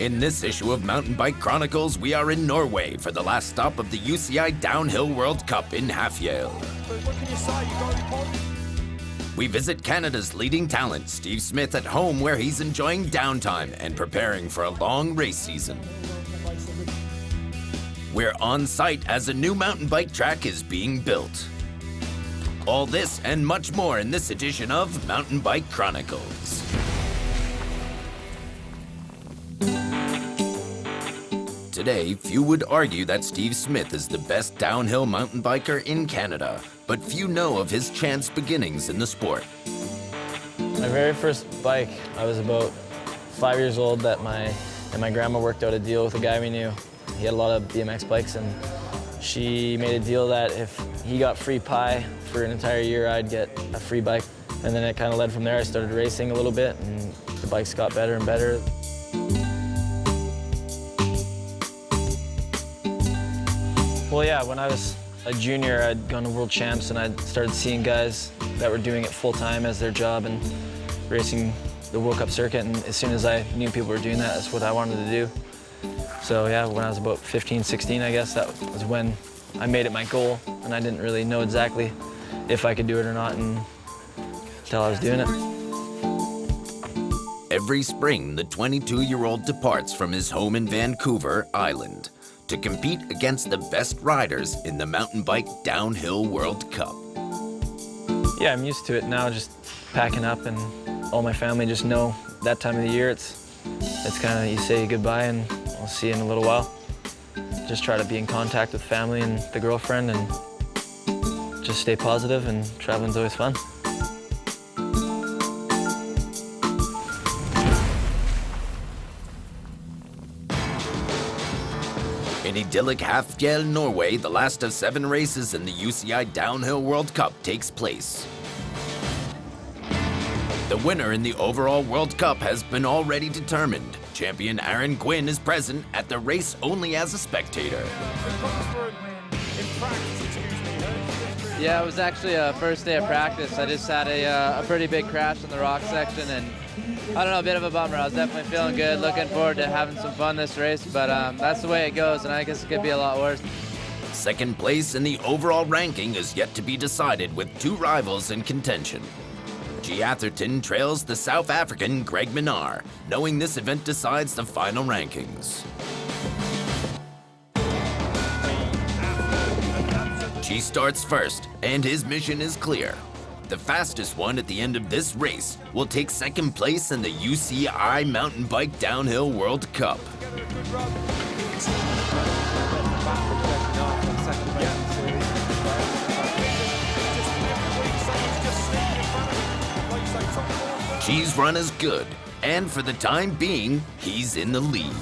In this issue of Mountain Bike Chronicles, we are in Norway for the last stop of the UCI Downhill World Cup in Hafjell. We visit Canada's leading talent, Steve Smith, at home where he's enjoying downtime and preparing for a long race season. We're on site as a new mountain bike track is being built. All this and much more in this edition of Mountain Bike Chronicles. Today, few would argue that Steve Smith is the best downhill mountain biker in Canada, but few know of his chance beginnings in the sport. My very first bike, I was about 5 years old and my grandma worked out a deal with a guy we knew. He had a lot of BMX bikes and she made a deal that if he got free pie for an entire year, I'd get a free bike. And then it kind of led from there. I started racing a little bit and the bikes got better and better. Well, yeah, when I was a junior, I'd gone to World Champs and I'd started seeing guys that were doing it full time as their job and racing the World Cup circuit. And as soon as I knew people were doing that, that's what I wanted to do. So yeah, when I was about 15, 16, I guess, that was when I made it my goal. And I didn't really know exactly if I could do it or not until I was doing it. Every spring, the 22-year-old departs from his home in Vancouver Island to compete against the best riders in the Mountain Bike Downhill World Cup. Yeah, I'm used to it now, just packing up, and all my family just know that time of the year. It's kind of, you say goodbye and I'll see you in a little while. Just try to be in contact with family and the girlfriend and just stay positive, and traveling's always fun. In idyllic Hafjell, Norway, the last of 7 races in the UCI Downhill World Cup takes place. The winner in the overall World Cup has been already determined. Champion Aaron Gwynn is present at the race only as a spectator. Yeah, it was actually a first day of practice. I just had a pretty big crash in the rock section, and I don't know, a bit of a bummer. I was definitely feeling good, looking forward to having some fun this race, but that's the way it goes, and I guess it could be a lot worse. Second place in the overall ranking is yet to be decided, with 2 rivals in contention. G. Atherton trails the South African Greg Minar, knowing this event decides the final rankings. G starts first, and his mission is clear. The fastest one at the end of this race will take second place in the UCI Mountain Bike Downhill World Cup. G's run is good, and for the time being, he's in the lead.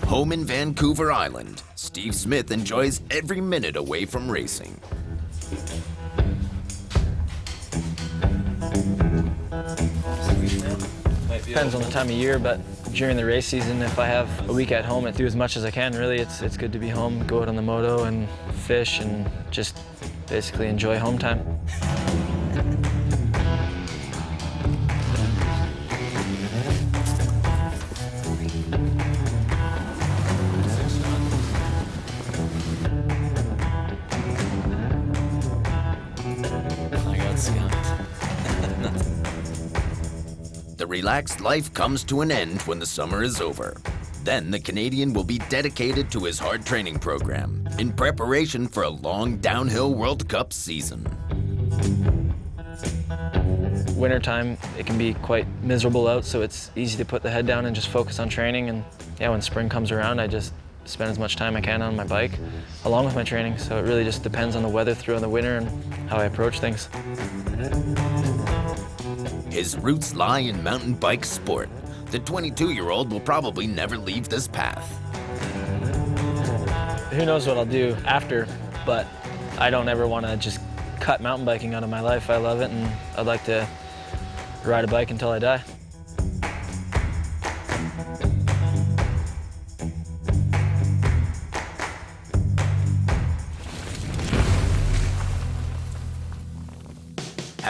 Home in Vancouver Island, Steve Smith enjoys every minute away from racing. Depends on the time of year, but during the race season, if I have a week at home, I do as much as I can. Really, it's good to be home, go out on the moto and fish and just basically enjoy home time. The relaxed life comes to an end when the summer is over. Then the Canadian will be dedicated to his hard training program in preparation for a long downhill World Cup season. Wintertime, it can be quite miserable out, so it's easy to put the head down and just focus on training. And yeah, when spring comes around, I just spend as much time I can on my bike, along with my training. So it really just depends on the weather throughout the winter and how I approach things. His roots lie in mountain bike sport. The 22-year-old will probably never leave this path. Who knows what I'll do after, but I don't ever want to just cut mountain biking out of my life. I love it, and I'd like to ride a bike until I die.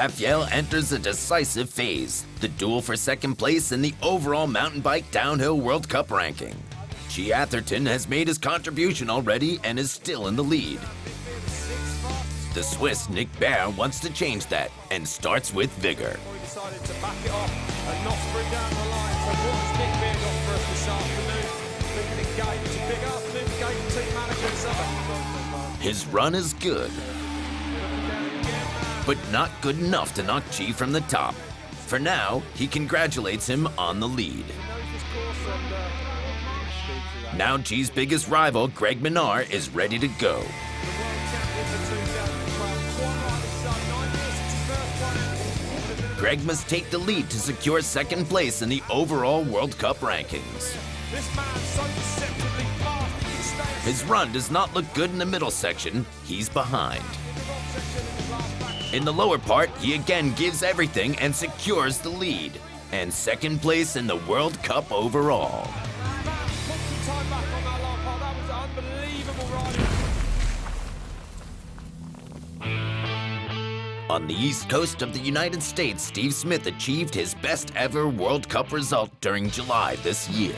Hafjell enters a decisive phase, the duel for second place in the overall Mountain Bike Downhill World Cup ranking. G. Atherton has made his contribution already and is still in the lead. The Swiss Nick Baer wants to change that and starts with vigor. Decided to back it off and not sprint down the line. So what has Nick Baer got for us this afternoon? Looking engaged, big afternoon engaged team managers. His run is good, but not good enough to knock G from the top. For now, he congratulates him on the lead. Now G's biggest rival, Greg Minar, is ready to go. Greg must take the lead to secure second place in the overall World Cup rankings. His run does not look good in the middle section. He's behind. In the lower part, he again gives everything and secures the lead. And second place in the World Cup overall. On the east coast of the United States, Steve Smith achieved his best ever World Cup result during July this year.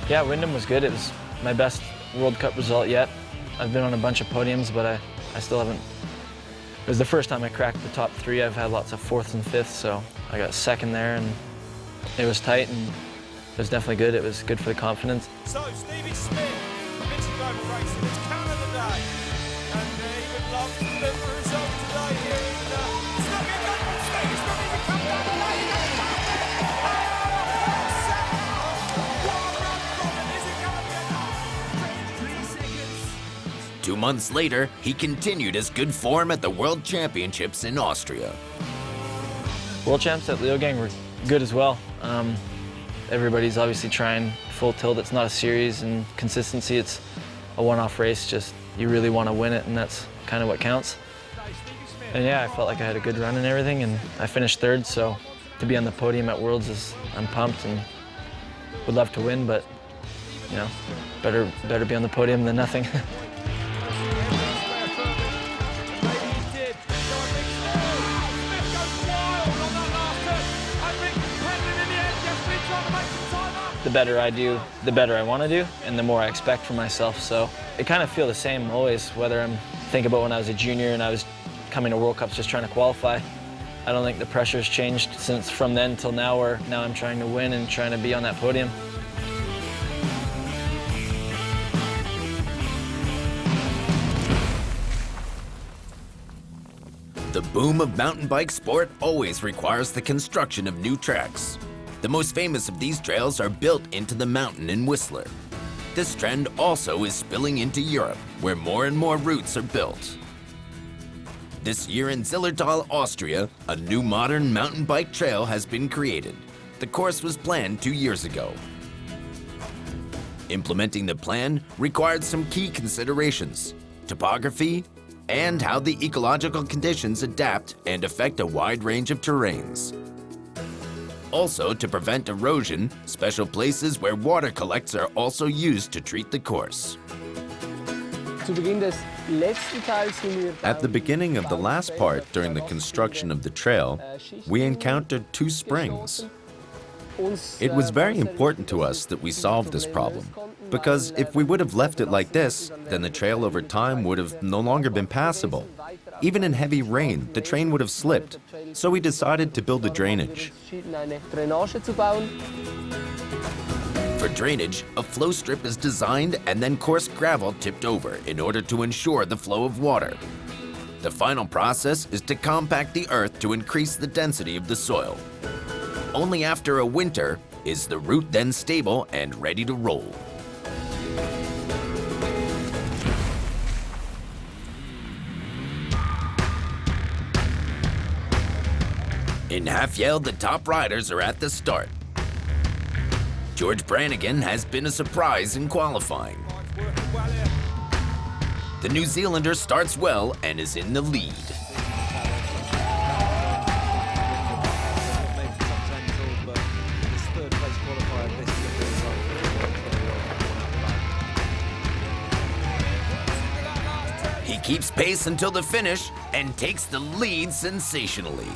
Yeah, Wyndham was good. It was my best World Cup result yet. I've been on a bunch of podiums, but I still haven't. It was the first time I cracked the top three. I've had lots of fourths and fifths, so I got second there, and it was tight, and it was definitely good. It was good for the confidence. So, Stevie Smith, Vinci Global Racing, it's Canada Day, and he would love to deliver a result today here in it's not going to go from Steve, it's not going to come down the lane. Is it going to be enough? 3 seconds. 2 months later, he continued his good form at the World Championships in Austria. World Champs at Leogang were good as well. Everybody's obviously trying full tilt. It's not a series, and consistency, it's a one-off race. Just you really want to win it, and that's kind of what counts. And yeah, I felt like I had a good run and everything, and I finished third, so to be on the podium at Worlds I'm pumped and would love to win, but you know, better be on the podium than nothing. The better I do, the better I want to do, and the more I expect from myself. So it kind of feel the same always, whether I'm thinking about when I was a junior and I was coming to World Cups just trying to qualify. I don't think the pressure's changed since from then till now, where now I'm trying to win and trying to be on that podium. The boom of mountain bike sport always requires the construction of new tracks. The most famous of these trails are built into the mountain in Whistler. This trend also is spilling into Europe, where more and more routes are built. This year in Zillertal, Austria, a new modern mountain bike trail has been created. The course was planned 2 years ago. Implementing the plan required some key considerations: topography, and how the ecological conditions adapt and affect a wide range of terrains. Also, to prevent erosion, special places where water collects are also used to treat the course. At the beginning of the last part during the construction of the trail, we encountered 2 springs. It was very important to us that we solve this problem, because if we would have left it like this, then the trail over time would have no longer been passable. Even in heavy rain, the train would have slipped, so we decided to build a drainage. For drainage, a flow strip is designed and then coarse gravel tipped over in order to ensure the flow of water. The final process is to compact the earth to increase the density of the soil. Only after a winter is the route then stable and ready to roll. In Hafjell, the top riders are at the start. George Brannigan has been a surprise in qualifying. The New Zealander starts well and is in the lead. He keeps pace until the finish and takes the lead sensationally.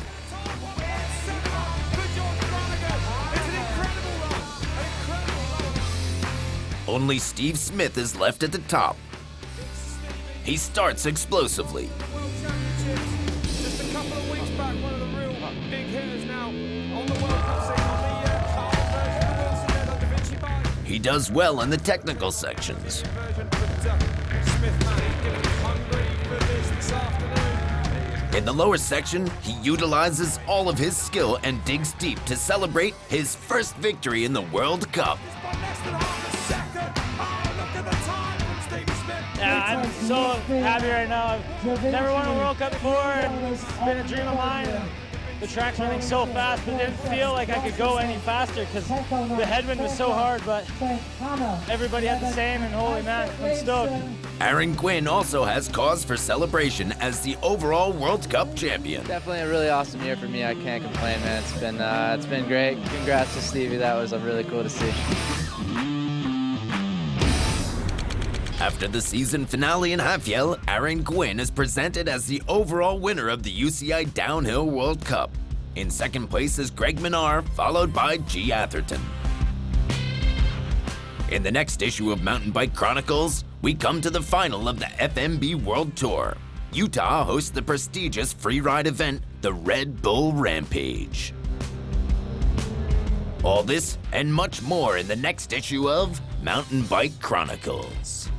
Only Steve Smith is left at the top. He starts explosively. World Championships. Just a couple of weeks back, one of the real big hitters now on the World Cup scene on the car version of Wilson there on Da Vinci bike. He does well in the technical sections. Version, but Smith man, he's going to be hungry for this afternoon. In the lower section, he utilizes all of his skill and digs deep to celebrate his first victory in the World Cup. By less than half a second. Oh, look at the time from Stevie Smith. Yeah, I'm so happy right now. I've never won a World Cup before, and it's been a dream of mine. And the track's running so fast, but didn't feel like I could go any faster because the headwind was so hard, but everybody had the same, and holy man, I'm stoked. Aaron Gwynn also has cause for celebration as the overall World Cup champion. Definitely a really awesome year for me. I can't complain, man. It's been great. Congrats to Stevie. That was really cool to see. After the season finale in Hafjell, Aaron Gwynn is presented as the overall winner of the UCI Downhill World Cup. In second place is Greg Minar, followed by G. Atherton. In the next issue of Mountain Bike Chronicles, we come to the final of the FMB World Tour. Utah hosts the prestigious freeride event, the Red Bull Rampage. All this and much more in the next issue of Mountain Bike Chronicles.